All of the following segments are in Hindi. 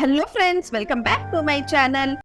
Hello friends, welcome back to my channel.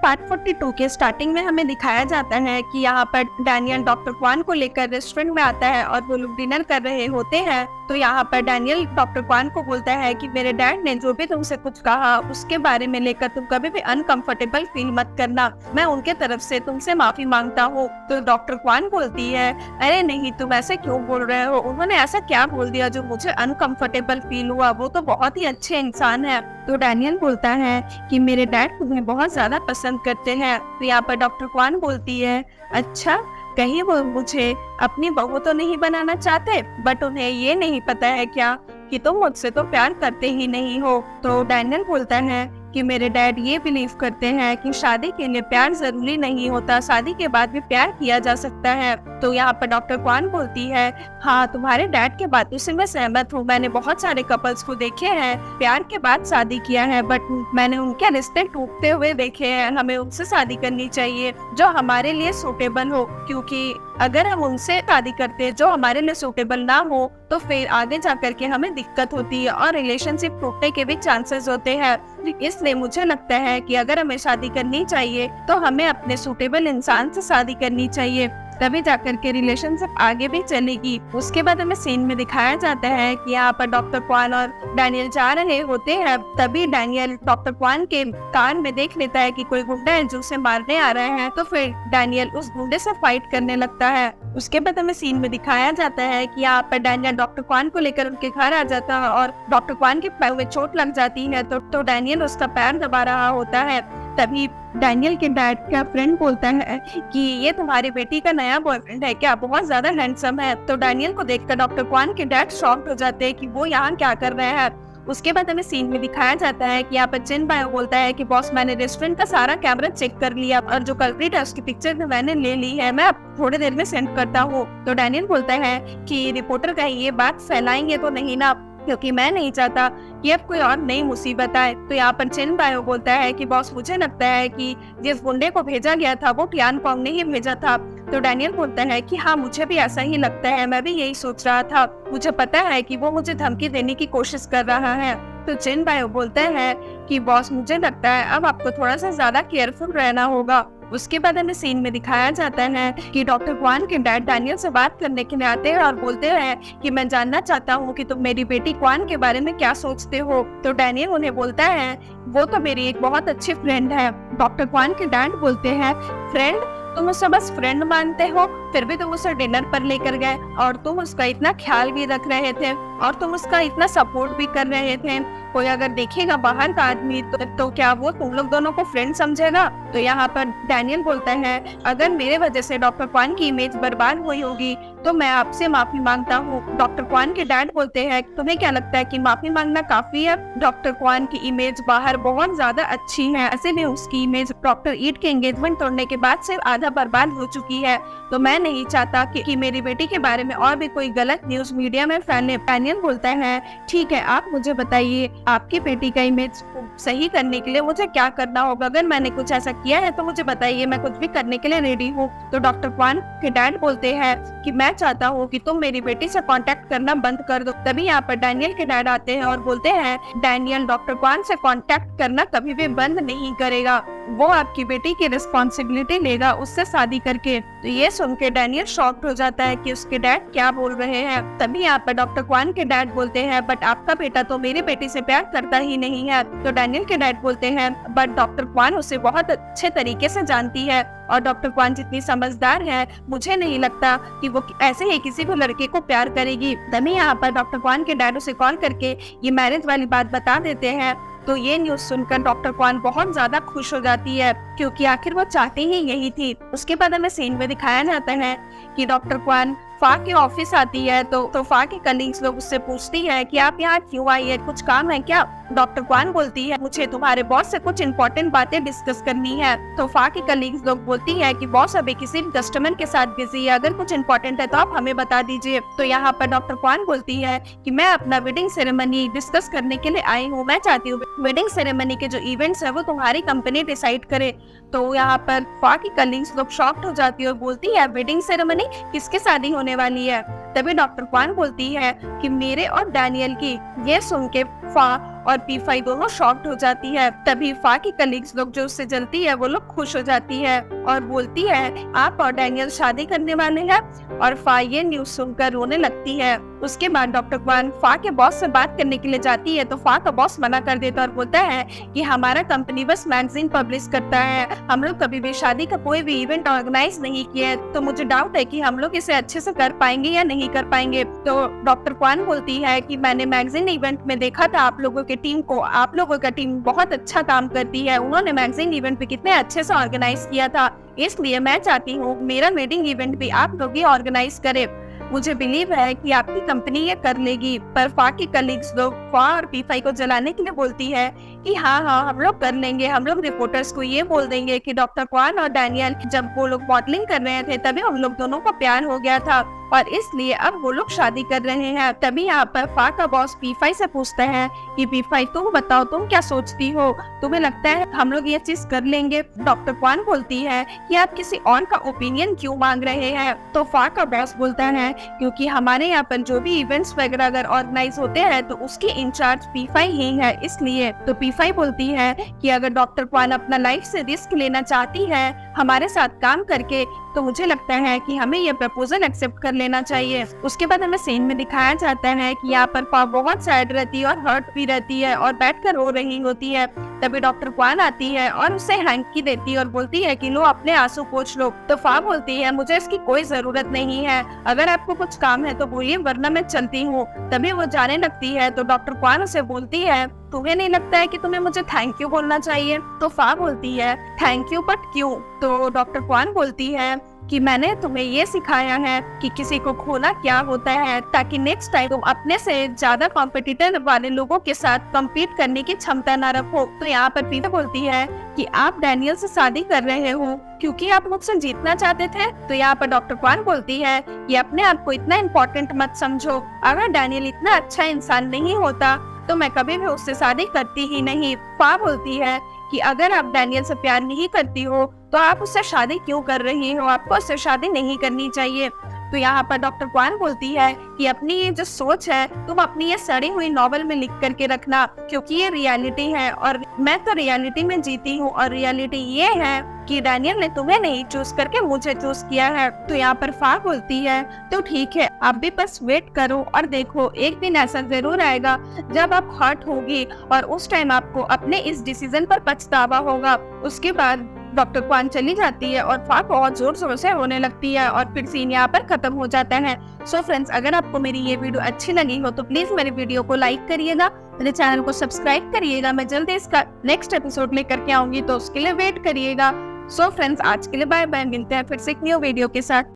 Part 42 के स्टार्टिंग में हमें दिखाया जाता है कि यहाँ पर डैनियल डॉक्टर क्वान को लेकर रेस्टोरेंट में आता है और वो लोग डिनर कर रहे होते हैं। तो यहाँ पर डैनियल डॉक्टर क्वान को बोलता है कि मेरे डैड ने जो भी तुमसे कुछ कहा उसके बारे में लेकर तुम कभी भी अनकंफर्टेबल फील मत करना, मैं उनके तरफ से तुमसे माफी मांगता हूँ। तो डॉक्टर क्वान बोलती है, अरे नहीं, तुम ऐसे क्यों बोल रहे हो, उन्होंने ऐसा क्या बोल दिया जो मुझे अनकंफर्टेबल फील हुआ, वो तो बहुत ही अच्छे इंसान है। तो डैनियल बोलता है कि मेरे डैड तुम्हें बहुत ज्यादा पसंद करते हैं। तो यहाँ पर डॉक्टर क्वान बोलती है, अच्छा, कहीं वो मुझे अपनी बहू तो नहीं बनाना चाहते, बट उन्हें ये नहीं पता है क्या कि तुम मुझसे तो प्यार करते ही नहीं हो। तो डैनियल बोलता है कि मेरे डैड ये बिलीव करते हैं कि शादी के लिए प्यार जरूरी नहीं होता, शादी के बाद भी प्यार किया जा सकता है। तो यहाँ पर डॉक्टर क्वान बोलती है, हाँ, तुम्हारे डैड के बातों से मैं सहमत हूँ। मैंने बहुत सारे कपल्स को देखे हैं प्यार के बाद शादी किया है, बट मैंने उनके रिश्ते टूटते हुए देखे हैं। हमें उनसे शादी करनी चाहिए जो हमारे लिए सूटेबल हो, क्योंकि अगर हम उनसे शादी करते हैं जो हमारे लिए सूटेबल ना हो तो फिर आगे जाकर के हमें दिक्कत होती है और रिलेशनशिप टूटने के भी चांसेस होते हैं। इसलिए मुझे लगता है कि अगर हमें शादी करनी चाहिए तो हमें अपने सूटेबल इंसान से शादी करनी चाहिए, तभी जाकर के रिलेशनशिप आगे भी चलेगी। उसके बाद हमें सीन में दिखाया जाता है कि यहाँ पर डॉक्टर क्वान और डैनियल जा रहे होते हैं। तभी डैनियल डॉक्टर क्वान के कान में देख लेता है कि कोई गुंडा है जो उसे मारने आ रहा है। तो फिर डैनियल उस गुंडे से फाइट करने लगता है। उसके बाद हमें सीन में दिखाया जाता है कि यहाँ पर डैनियल डॉक्टर क्वान को लेकर उनके घर आ जाता है और डॉक्टर क्वान के पैर में चोट लग जाती है। तो डैनियल उसका पैर दबा रहा होता है। तभी डैनियल के डैड का फ्रेंड बोलता है कि ये तुम्हारी बेटी का नया बॉयफ्रेंड है क्या, बहुत ज्यादा हैंडसम है। तो डैनियल को देखकर डॉक्टर क्वान के डैड शॉक्ड हो जाते हैं कि वो यहाँ क्या कर रहे हैं। उसके बाद हमें सीन में दिखाया जाता है कि यहाँ पर चिन बायो बोलता है कि बॉस, मैंने रेस्टोरेंट का सारा कैमरा चेक कर लिया और जो कल्प्रिट है उसकी पिक्चर मैंने ले ली है, मैं अब थोड़ी देर में सेंड करता हूँ। तो डैनियल बोलता है कि रिपोर्टर कहीं ये बात फैलाएंगे तो नहीं ना, क्योंकि मैं नहीं चाहता कि अब कोई और नई मुसीबत आए। तो यहाँ पर चिन बायो बोलता है कि बॉस, मुझे लगता है कि जिस गुंडे को भेजा गया था वो टियान पोंग ने ही भेजा था। तो डैनियल बोलता है कि हाँ, मुझे भी ऐसा ही लगता है, मैं भी यही सोच रहा था, मुझे पता है कि वो मुझे धमकी देने की कोशिश कर रहा है। तो चिन बायो बोलता है कि बॉस, मुझे लगता है अब आपको थोड़ा सा ज्यादा केयरफुल रहना होगा। उसके बाद हमें सीन में दिखाया जाता है कि डॉक्टर क्वान के डैड डैनियल से बात करने के लिए आते हैं और बोलते हैं कि मैं जानना चाहता हूँ कि तुम मेरी बेटी क्वान के बारे में क्या सोचते हो। तो डैनियल उन्हें बोलता है, वो तो मेरी एक बहुत अच्छी फ्रेंड है। डॉक्टर क्वान के डैड बोलते हैं, फ्रेंड? तुम उसे बस फ्रेंड मानते हो, फिर भी तुम उसे डिनर पर लेकर गए और तुम उसका इतना ख्याल भी रख रहे थे और तुम उसका इतना सपोर्ट भी कर रहे थे। कोई अगर देखेगा बाहर का आदमी तो क्या वो तुम लोग दोनों को फ्रेंड समझेगा? तो यहाँ पर डैनियल बोलता है, अगर मेरे वजह से डॉक्टर क्वान की इमेज बर्बाद हुई होगी तो मैं आपसे माफी मांगता हूँ। डॉक्टर क्वान के डैड बोलते हैं, तुम्हें क्या लगता है कि माफी मांगना काफी है? डॉक्टर क्वान की इमेज बाहर बहुत ज्यादा अच्छी है, ऐसे भी उसकी इमेज डॉक्टर ईट के एंगेजमेंट तोड़ने के बाद से आधा बर्बाद हो चुकी है। तो मैं नहीं चाहता कि मेरी बेटी के बारे में और भी कोई गलत न्यूज मीडिया में फैले। डैनियल बोलता है, ठीक है, आप मुझे बताइए आपकी बेटी का इमेज सही करने के लिए मुझे क्या करना होगा? अगर मैंने कुछ ऐसा किया है तो मुझे बताइए, मैं कुछ भी करने के लिए रेडी हूँ। तो डॉक्टर क्वान के डैड बोलते हैं कि मैं चाहता हूँ कि तुम मेरी बेटी से कांटेक्ट करना बंद कर दो। तभी यहाँ पर डैनियल के डैड आते हैं और बोलते हैं, डैनियल डॉक्टर क्वान से कांटेक्ट करना कभी भी बंद नहीं करेगा, वो आपकी बेटी की रिस्पॉन्सिबिलिटी लेगा उससे शादी करके। तो ये सुन के डैनियल शॉक्ड हो जाता है कि उसके डैड क्या बोल रहे हैं। तभी यहाँ पर डॉक्टर क्वान के डैड बोलते हैं, बट आपका बेटा तो मेरी बेटी से प्यार करता ही नहीं है। तो डैनियल के डैड बोलते हैं, बट डॉक्टर क्वान उसे बहुत अच्छे तरीके से जानती है और डॉक्टर क्वान जितनी समझदार है, मुझे नहीं लगता कि वो ऐसे ही किसी भी लड़के को प्यार करेगी। तभी यहाँ पर डॉक्टर क्वान के डैड उसे कॉल करके ये मैरिज वाली बात बता देते हैं। तो ये न्यूज सुनकर डॉक्टर क्वान बहुत ज्यादा खुश हो जाती है, क्योंकि आखिर वो चाहती ही यही थी। उसके बाद हमें सीन में दिखाया जाता है कि डॉक्टर क्वान फा के ऑफिस आती है तो फा के कलीग्स लोग उससे पूछती है कि आप यहाँ क्यों आई है, कुछ काम है क्या? डॉक्टर क्वान बोलती है मुझे तुम्हारे बॉस से कुछ इंपॉर्टेंट बातें डिस्कस करनी है। तो फा की कलीग्स लोग बोलती है कि बॉस अभी किसी कस्टमर के साथ बिजी है, अगर कुछ इंपॉर्टेंट है तो आप हमें बता दीजिए। तो यहाँ पर डॉक्टर क्वान बोलती है कि मैं अपना वेडिंग सेरेमनी डिस्कस करने के लिए आई हूँ, मैं चाहती हूँ वेडिंग सेरेमनी के जो इवेंट्स है वो तुम्हारी कंपनी डिसाइड करे। तो यहाँ पर फा की कलीग्स लोग शॉक्ड हो जाती है और बोलती है वेडिंग सेरेमनी, किसकी शादी होने वाली है? तभी डॉक्टर क्वान बोलती है कि मेरे और डैनियल की। ये सुन के फा और पी5 दोनों शॉक्ड हो जाती है। तभी फा की कलीग्स लोग जो उससे जलती है वो लोग खुश हो जाती है और बोलती है आप और डैनियल शादी करने वाले हैं। और फा ये न्यूज सुनकर रोने लगती है। उसके बाद डॉक्टर क्वान फा के बॉस से बात करने के लिए जाती है तो फा का बॉस मना कर देता और बोलता है कि हमारा कंपनी बस मैगजीन पब्लिश करता है, हम लोग कभी भी शादी का कोई भी इवेंट ऑर्गेनाइज नहीं किया, तो मुझे डाउट है कि हम लोग इसे अच्छे से कर पाएंगे या नहीं कर पाएंगे। तो डॉक्टर क्वान बोलती है कि मैंने मैगजीन इवेंट में देखा था आप लोगों की टीम को, आप लोगों का टीम बहुत अच्छा काम करती है, उन्होंने मैगजीन इवेंट भी कितने अच्छे से ऑर्गेनाइज किया था, इसलिए मैं चाहती हूँ मेरा वेडिंग इवेंट भी आप लोग ही ऑर्गेनाइज करें। मुझे बिलीव है कि आपकी कंपनी ये कर लेगी। पर फा की कलीग्स लोग फा और पी5 को जलाने के लिए बोलती है कि हाँ हम लोग कर लेंगे, हम लोग रिपोर्टर्स को ये बोल देंगे कि डॉक्टर क्वान और डैनियल जब वो लोग मॉडलिंग कर रहे थे तभी हम लोग दोनों को प्यार हो गया था और इसलिए अब वो लोग शादी कर रहे हैं। तभी यहाँ पर फा का बॉस पी5 से पूछता है कि पी5 तुम बताओ तुम क्या सोचती हो, तुम्हें लगता है हम लोग ये चीज कर लेंगे? डॉक्टर क्वान बोलती है कि आप किसी और का ओपिनियन क्यों मांग रहे हैं? तो फा का बॉस बोलता है क्योंकि हमारे यहाँ पर जो भी इवेंट्स वगैरह अगर ऑर्गेनाइज होते हैं तो उसकी इंचार्ज पी5 ही है, इसलिए। तो पी5 बोलती है कि अगर डॉक्टर क्वान अपना लाइफ से रिस्क लेना चाहती है हमारे साथ काम करके तो मुझे लगता है कि हमें ये प्रपोजल एक्सेप्ट कर लेना चाहिए। उसके बाद हमें सीन में दिखाया जाता है कि यहाँ पर फा बहुत सैड रहती है और हर्ट भी रहती है और बैठकर रो रही होती है। तभी डॉक्टर क्वान आती है और उसे हैंकी देती है और बोलती है कि लो अपने आंसू पोंछ लो। तो फा बोलती है मुझे इसकी कोई जरूरत नहीं है, अगर आपको कुछ काम है तो बोलिए वरना मैं चलती हूँ। तभी वो जाने लगती है तो डॉक्टर क्वान उसे बोलती है तुम्हें नहीं लगता है कि तुम्हें मुझे थैंक यू बोलना चाहिए? तो फा बोलती है थैंक यू बट क्यों? तो डॉक्टर क्वान बोलती है कि मैंने तुम्हें ये सिखाया है कि किसी को खोना क्या होता है ताकि नेक्स्ट टाइम तुम अपने से ज्यादा कॉम्पिटिटर वाले लोगों के साथ कम्पीट करने की क्षमता न रखो। तो यहाँ पर पीटर बोलती है कि आप डैनियल से शादी कर रहे हो क्योंकि आप मुझसे जीतना चाहते थे। तो यहाँ पर डॉक्टर क्वान बोलती है कि अपने आप को इतना इम्पोर्टेंट मत समझो, अगर डैनियल इतना अच्छा इंसान नहीं होता तो मैं कभी भी उससे शादी करती ही नहीं। फा बोलती है कि अगर आप डैनियल से प्यार नहीं करती हो तो आप उससे शादी क्यों कर रही हो, आपको उससे शादी नहीं करनी चाहिए। तो यहाँ पर डॉक्टर क्वान बोलती है कि अपनी ये जो सोच है तुम अपनी ये सड़ी हुई नॉवल में लिख करके रखना क्योंकि ये रियलिटी है और मैं तो रियलिटी में जीती हूँ और रियलिटी ये है कि डैनियल ने तुम्हें नहीं चूज करके मुझे चूज किया है। तो यहाँ पर फा बोलती है तो ठीक है आप भी बस वेट करो और देखो एक दिन ऐसा जरूर आएगा जब आप हर्ट होगी और उस टाइम आपको अपने इस डिसीजन पर पछतावा होगा। उसके बाद डॉक्टर क्वान चली जाती है और फा बहुत जोर शोर से रोने लगती है और फिर सीन यहाँ पर खत्म हो जाता है। सो फ्रेंड्स अगर आपको मेरी ये वीडियो अच्छी लगी हो तो प्लीज मेरे वीडियो को लाइक करिएगा, मेरे चैनल को सब्सक्राइब करिएगा। मैं जल्दी इसका नेक्स्ट एपिसोड लेकर के आऊंगी तो उसके लिए वेट करिएगा। सो फ्रेंड्स आज के लिए बाय बाय, मिलते हैं फिर से एक न्यू वीडियो के साथ।